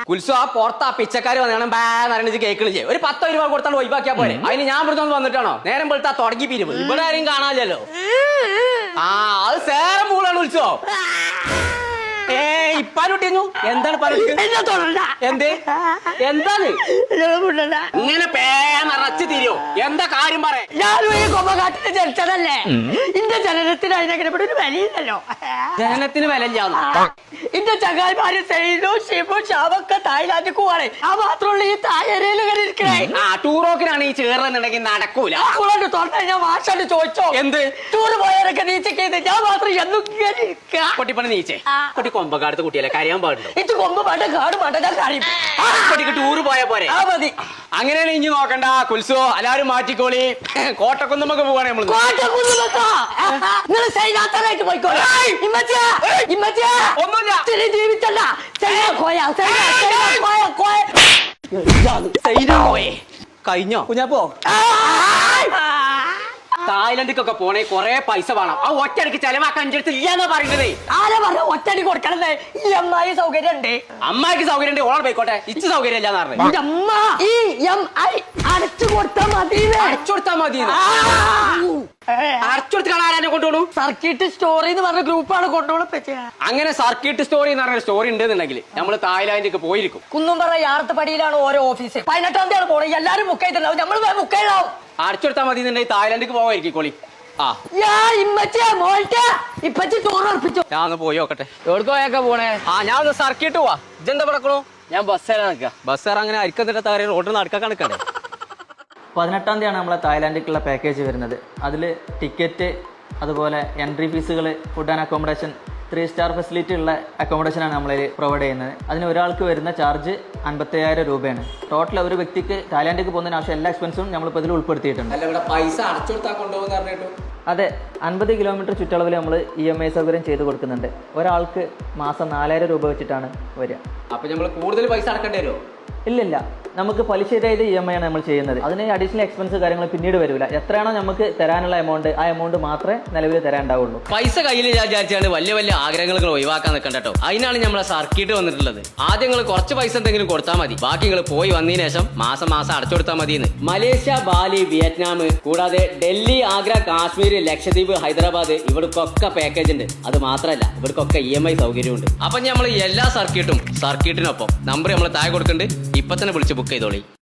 കുൽസു ആ പുറത്ത് ആ പിച്ചക്കാര് വന്നാണ് ബാന്ന് കേൾക്കണില്ലേ? ഒരു 10 രൂപ കൊടുത്താൽ ഒഴിവാക്കിയാ പോലെ. അതിന് ഞാൻ ഇവിടെ വന്നിട്ടാണോ നേരം വെളുത്താ തുടങ്ങി പിരിവ്? ഇവിടെ ആരും കാണാനില്ലല്ലോ. ആ അത് സേരം പൂളാണ് ഉത്സവം. ഇപ്പാലുട്ടിന്നു എന്താണ് എന്തേ എന്താണ് ഇങ്ങനെ പേറച്ച് തിരിയോ? എന്താ കാര്യം പറയാ? ഞാനും ഈ കൊമ്പകാട്ടിന് ജനിച്ചതല്ലേ. ഇന്റെ ജനനത്തിന് അതിനെങ്ങനെ ഒരു വിലയില്ലല്ലോ. ജനനത്തിന് വിലയില്ലാന്ന് ഇന്റെ ചങ്ങായിമാര് സൈനും ഷിബും ഷാവൊക്കെ തായ്ലാന്റിൽ പോവാണ്. ആ മാത്രമുള്ള ഈ തായരയിൽ ഇരിക്കണേ. ആ ടൂറോക്കിനാണ് ഈ ചേർന്നുണ്ടെങ്കിൽ നടക്കൂല. തുറന്നു ഞാൻ മാഷാണ്ട് ചോദിച്ചോ എന്ത് ടൂറ് പോയാലൊക്കെ നീച്ചൊക്കെ ഞാൻ മാത്രം എന്നും പൊട്ടിപ്പണി നീച്ചേ പൊട്ടി കൊമ്പക്കാടത്ത് കുട്ടിയല്ലേ കരയാൻ പാടുണ്ടോ? ഇത് കൊമ്പ് പാട്ട കാട് പാട്ട ഞാൻ കാര്യം പൊട്ടിക്ക് ടൂറ് പോയാ പോരെ? മതി. അങ്ങനെയാണ് ഇനി നോക്കണ്ട കുൽസോ. എല്ലാരും മാറ്റിക്കോളി. കോട്ടക്കുന്നുമൊക്കെ പോവാണ് നമ്മള്. ഒന്നുമില്ല ജീവിച്ചല്ല കഴിഞ്ഞോ കുഞ്ഞാപ്പോ? തായ്ലൻഡിക്കൊക്കെ പോണേ കൊറേ പൈസ വേണം. ആ ഒറ്റടിക്ക് ചെലവാക്കാൻ എന്റെ അടുത്ത് ഇല്ലാന്നാ പറയുന്നത്. ആരാ പറഞ്ഞ ഒറ്റടിക്ക് കൊടുക്കണത്? ഈ അമ്മായി സൗകര്യം ഉണ്ട്. അമ്മായിക്ക് സൗകര്യം ഉണ്ട്, ഓളെ പോയിക്കോട്ടെ. ഇച്ച് സൗകര്യം ഇല്ലാന്ന് പറഞ്ഞു. അമ്മ ഈ അടച്ചു കൊടുത്താ മതി. അടച്ചു കൊടുത്താ മതി. അടച്ചുകൊടുത്ത് കളാരാനെ കൊണ്ടുപോണു? സർക്കിട്ട് സ്റ്റോറി എന്ന് പറഞ്ഞ ഗ്രൂപ്പാണ് കൊണ്ടുപോകണം. അങ്ങനെ സർക്കിട്ട് സ്റ്റോറി എന്ന് പറഞ്ഞ സ്റ്റോറി ഉണ്ടെന്നുണ്ടെങ്കിൽ നമ്മള് തായ്ലാന്റിലേക്ക് പോയിരിക്കും. കുന്നുംപറ യാർത്തപ്പടിയിലാണ് ഓരോ ഓഫീസ്. 18-ാം തീയതി പോണേ. എല്ലാരും ബുക്ക് ചെയ്തിട്ടുണ്ടാവും. നമ്മൾ ബുക്ക് ചെയ്താവും. അടച്ചുകൊടുത്താൽ മതി എന്നുണ്ടെങ്കിൽ തായ്ലാന്റിലേക്ക് പോവായിരിക്കും കോളി. ഞാൻ ഒന്ന് പോയി നോക്കട്ടെ. എവിടെയൊക്കെ പോണേ? ഞാൻ ഒന്ന് സർക്കിട്ട് പോവാ. ഇതെന്താ പടക്കണോ? ഞാൻ ബസ്സേരാ നിൽക്കുക. ബസ്സേർ അങ്ങനെ അരിക്കത്തിട്ട് താഴെ റോഡിൽ നടക്കാൻ കണക്കാണ്. 18-ാം തീയതിയാണ് നമ്മളെ തായ്ലാൻഡിലേക്കുള്ള പാക്കേജ് വരുന്നത്. അതിൽ ടിക്കറ്റ്, അതുപോലെ എൻട്രി ഫീസുകൾ, food and accommodation, 3 star facility ഉള്ള അക്കോമഡേഷനാണ് നമ്മൾ പ്രൊവൈഡ് ചെയ്യുന്നത്. അതിന് ഒരാൾക്ക് വരുന്ന ചാർജ് 55,000 രൂപയാണ്. ടോട്ടൽ ഒരു വ്യക്തിക്ക് തായ്ലാൻഡിലേക്ക് പോകുന്നതിന് ആവശ്യം എല്ലാ എക്സ്പെൻസും നമ്മളിപ്പോൾ ഇതിൽ ഉൾപ്പെടുത്തിയിട്ടുണ്ട്. പൈസ അടച്ചുകൊടുത്താൽ കൊണ്ടുപോകുന്ന പറഞ്ഞിട്ടു. അതെ, 50 കിലോമീറ്റർ ചുറ്റളവിൽ നമ്മൾ EMI സൗകര്യം ചെയ്ത് കൊടുക്കുന്നുണ്ട്. ഒരാൾക്ക് മാസം 4,000 രൂപ വെച്ചിട്ടാണ് വരിക. അപ്പൊ നമ്മൾ കൂടുതൽ പൈസ അടക്കേണ്ടി വരുമോ? ഇല്ലില്ല, നമുക്ക് പലിശരഹിത EMI ആണ് നമ്മൾ ചെയ്യുന്നത്. അതിന് അഡീഷണൽ എക്സ്പെൻസ് കാര്യങ്ങൾ പിന്നീട് വരില്ല. എത്രയാണോ നമുക്ക് തരാനുള്ള എമൗണ്ട്, ആ എമൗണ്ട് മാത്രമേ നിലവിൽ തരാനുണ്ടാവുള്ളൂ. പൈസ കയ്യിൽ വിചാരിച്ചാണ് വലിയ വലിയ ആഗ്രഹങ്ങൾ ഒഴിവാക്കാൻ നിൽക്കണ്ട കേട്ടോ. അതിനാണ് നമ്മളെ സർക്കിട്ട് വന്നിട്ടുള്ളത്. ആദ്യം നിങ്ങൾ കുറച്ച് പൈസ എന്തെങ്കിലും കൊടുത്താൽ മതി. ബാക്കി നിങ്ങൾ പോയി വന്നതിന് ശേഷം മാസം മാസം അടച്ചു കൊടുത്താൽ മതിയെന്ന്. മലേഷ്യ, ബാലി, വിയറ്റ്നാം കൂടാതെ ഡൽഹി, ആഗ്ര, കാശ്മീർ, ലക്ഷദ്വീപ്, ഹൈദരാബാദ് ഇവിടേക്കൊക്കെ പാക്കേജ് ഉണ്ട്. അത് മാത്രമല്ല ഇവിടേക്കൊക്കെ EMI സൗകര്യമുണ്ട്. അപ്പൊ നമ്മൾ എല്ലാ സർക്കിട്ടിനൊപ്പം നമ്പർ നമ്മൾ താഴെ കൊടുക്കുന്നുണ്ട്. ഇപ്പൊ തന്നെ വിളിച്ച് ബുക്ക് ചെയ്തോളി.